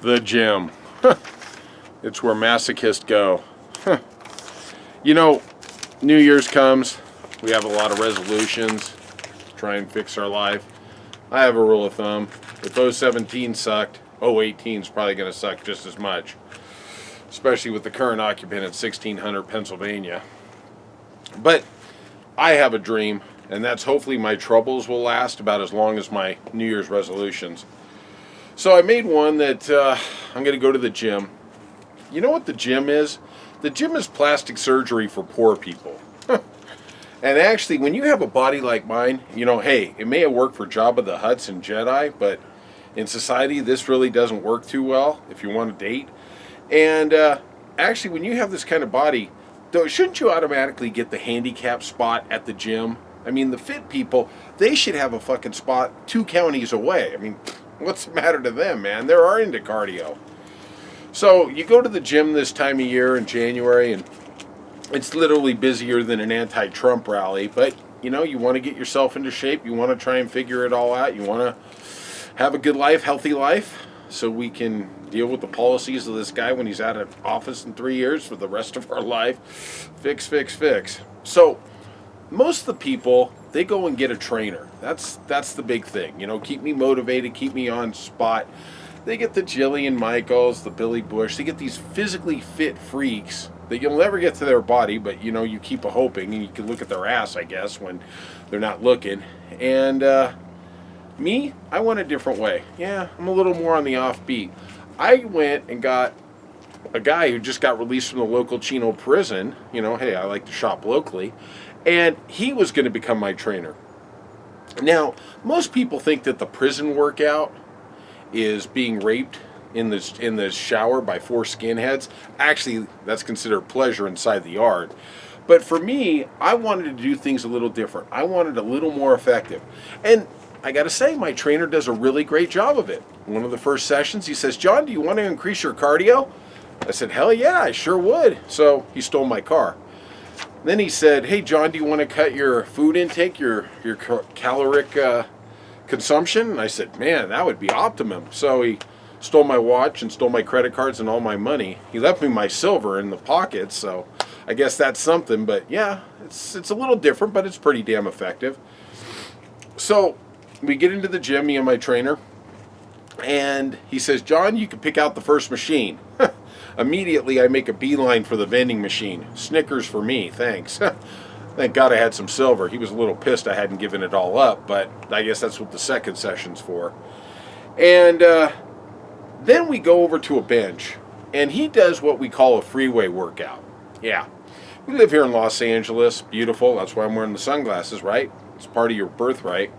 The gym. It's where masochists go. You know, New Year's comes. We have a lot of resolutions to try and fix our life. I have a rule of thumb. If 017 sucked, 018 is probably going to suck just as much. Especially with the current occupant at 1600 Pennsylvania. But I have a dream, and that's hopefully my troubles will last about as long as my New Year's resolutions. So I made one that I'm going to go to the gym. You know what the gym is? The gym is plastic surgery for poor people. And actually, when you have a body like mine, you know, hey, it may have worked for Jabba the Hutt and Jedi, but in society, this really doesn't work too well if you want to date. And actually, when you have this kind of body, shouldn't you automatically get the handicap spot at the gym? I mean, the fit people, they should have a fucking spot 2 counties away. I mean, what's the matter to them, man? They are into cardio. So you go to the gym this time of year in January, and it's literally busier than an anti-Trump rally. But, you know, you want to get yourself into shape. You want to try and figure it all out. You want to have a good life, healthy life, so we can deal with the policies of this guy when he's out of office in 3 years for the rest of our life. Fix, fix, fix. So most of the people, they go and get a trainer. That's the big thing. You know, keep me motivated, keep me on spot. They get the Jillian Michaels, the Billy Bush. They get these physically fit freaks that you'll never get to their body, but, you know, you keep a hoping, and you can look at their ass, I guess, when they're not looking. And me, I went a different way. Yeah, I'm a little more on the offbeat. I went and got a guy who just got released from the local Chino prison. You know, hey, I like to shop locally. And he was going to become my trainer. Now, most people think that the prison workout is being raped in the shower by 4 skinheads. Actually, that's considered pleasure inside the yard. But for me, I wanted to do things a little different. I wanted a little more effective. And I got to say, my trainer does a really great job of it. One of the first sessions, he says, "John, do you want to increase your cardio?" I said, "Hell yeah, I sure would." So he stole my car. Then he said, "Hey, John, do you want to cut your food intake, your caloric consumption?" And I said, "Man, that would be optimum." So he stole my watch and stole my credit cards and all my money. He left me my silver in the pockets, so I guess that's something. But yeah, it's a little different, but it's pretty damn effective. So we get into the gym, me and my trainer, and he says, "John, you can pick out the first machine." Immediately, I make a beeline for the vending machine. Snickers for me, thanks. Thank God I had some silver. He was a little pissed I hadn't given it all up, but I guess that's what the second session's for. And then we go over to a bench, and he does what we call a freeway workout. Yeah, we live here in Los Angeles. Beautiful. That's why I'm wearing the sunglasses, right? It's part of your birthright.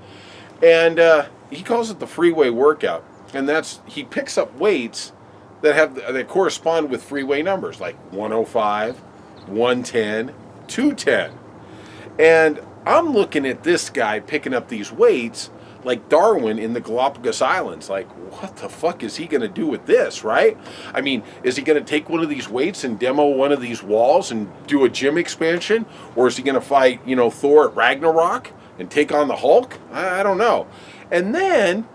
And he calls it the freeway workout. And he picks up weights that correspond with freeway numbers, like 105, 110, 210. And I'm looking at this guy picking up these weights like Darwin in the Galapagos Islands. Like, what the fuck is he going to do with this, right? I mean, is he going to take one of these weights and demo one of these walls and do a gym expansion? Or is he going to fight, you know, Thor at Ragnarok and take on the Hulk? I don't know. And then,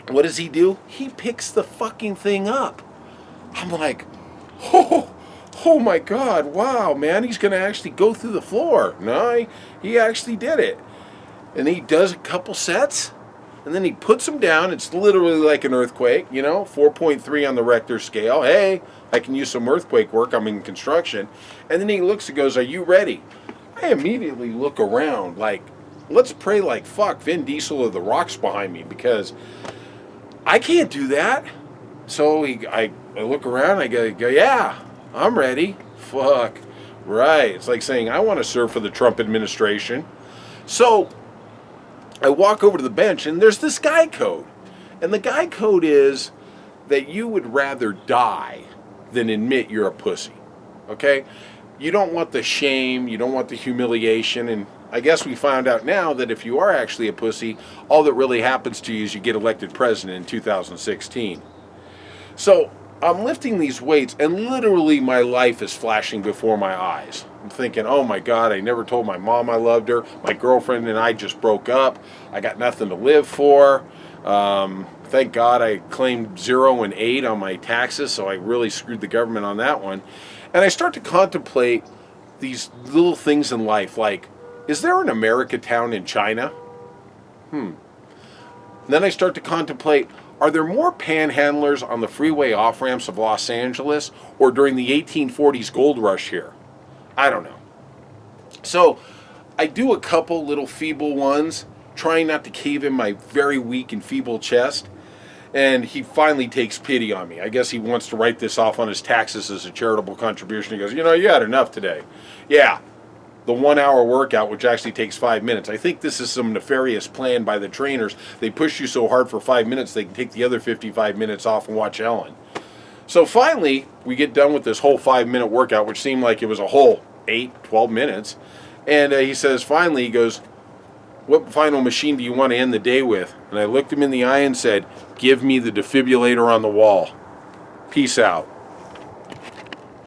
what does he do? He picks the fucking thing up. I'm like, oh my God, wow, man, he's going to actually go through the floor. No, he actually did it. And he does a couple sets, and then he puts them down. It's literally like an earthquake, you know, 4.3 on the Richter scale. Hey, I can use some earthquake work. I'm in construction. And then he looks and goes, "Are you ready?" I immediately look around like, let's pray like fuck Vin Diesel or The Rock's behind me, because I can't do that. So I look around, I go, "Yeah, I'm ready." Fuck. Right. It's like saying, I want to serve for the Trump administration. So I walk over to the bench, and there's this guy code. And the guy code is that you would rather die than admit you're a pussy. Okay? You don't want the shame, you don't want the humiliation, and I guess we found out now that if you are actually a pussy, all that really happens to you is you get elected president in 2016. So I'm lifting these weights, and literally my life is flashing before my eyes. I'm thinking, oh my God, I never told my mom I loved her. My girlfriend and I just broke up. I got nothing to live for. thank God I claimed 0 and 8 on my taxes, so I really screwed the government on that one. And I start to contemplate these little things in life, like, is there an America town in China? Then I start to contemplate, are there more panhandlers on the freeway off-ramps of Los Angeles or during the 1840s gold rush here? I don't know. So I do a couple little feeble ones, trying not to cave in my very weak and feeble chest. And he finally takes pity on me. I guess he wants to write this off on his taxes as a charitable contribution. He goes, you know, you had enough today. Yeah, the 1 hour workout, which actually takes 5 minutes. I think this is some nefarious plan by the trainers. They push you so hard for 5 minutes, they can take the other 55 minutes off and watch Ellen. So finally, we get done with this whole 5-minute workout, which seemed like it was a whole 8, 12 minutes. And he says, finally, he goes, what final machine do you want to end the day with? And I looked him in the eye and said, give me the defibrillator on the wall. Peace out.